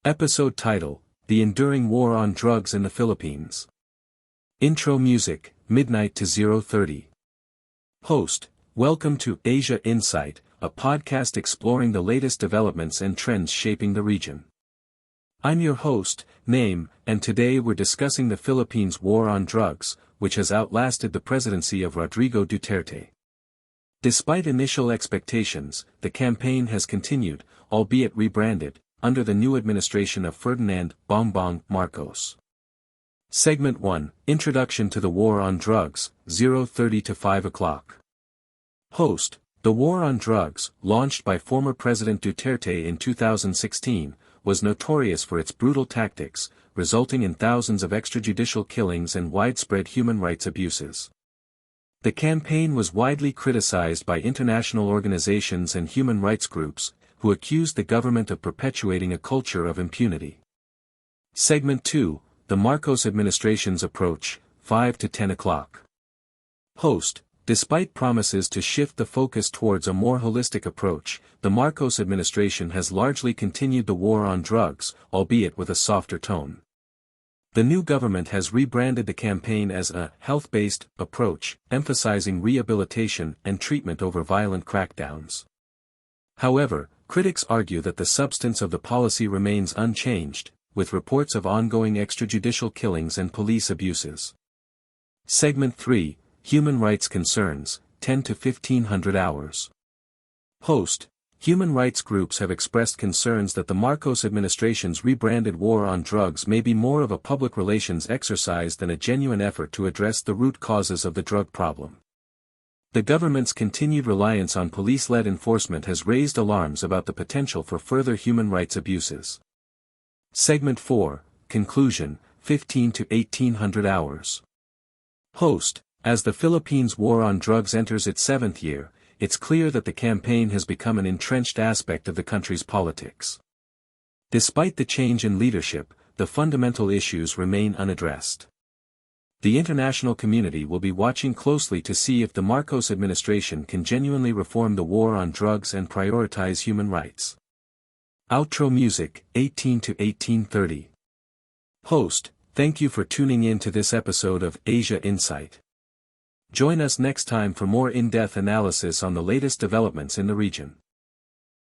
Episode title, The Enduring War on Drugs in the Philippines. Intro music, midnight to 0:30. Host, welcome to Asia Insight, a podcast exploring the latest developments and trends shaping the region. I'm your host, Naim, and today we're discussing the Philippines' war on drugs, which has outlasted the presidency of Rodrigo Duterte. Despite initial expectations, the campaign has continued, albeit rebranded, under the new administration of Ferdinand Bongbong Marcos. Segment 1, Introduction to the War on Drugs, 0:30 to 5 o'clock. Host, the war on drugs, launched by former President Duterte in 2016, was notorious for its brutal tactics, resulting in thousands of extrajudicial killings and widespread human rights abuses. The campaign was widely criticized by international organizations and human rights groups, who accused the government of perpetuating a culture of impunity. Segment 2, the Marcos administration's approach, 5 to 10 o'clock. Host, despite promises to shift the focus towards a more holistic approach, the Marcos administration has largely continued the war on drugs, albeit with a softer tone. The new government has rebranded the campaign as a health-based approach, emphasizing rehabilitation and treatment over violent crackdowns. However, critics argue that the substance of the policy remains unchanged, with reports of ongoing extrajudicial killings and police abuses. Segment 3, Human Rights Concerns, 10 to 1500 hours. Host, human rights groups have expressed concerns that the Marcos administration's rebranded war on drugs may be more of a public relations exercise than a genuine effort to address the root causes of the drug problem. The government's continued reliance on police-led enforcement has raised alarms about the potential for further human rights abuses. Segment 4, Conclusion, 15 to 1800 hours. Host, as the Philippines' war on drugs enters its 7th year, it's clear that the campaign has become an entrenched aspect of the country's politics. Despite the change in leadership, the fundamental issues remain unaddressed. The international community will be watching closely to see if the Marcos administration can genuinely reform the war on drugs and prioritize human rights. Outro music, 18 to 1830. Host, thank you for tuning in to this episode of Asia Insight. Join us next time for more in-depth analysis on the latest developments in the region.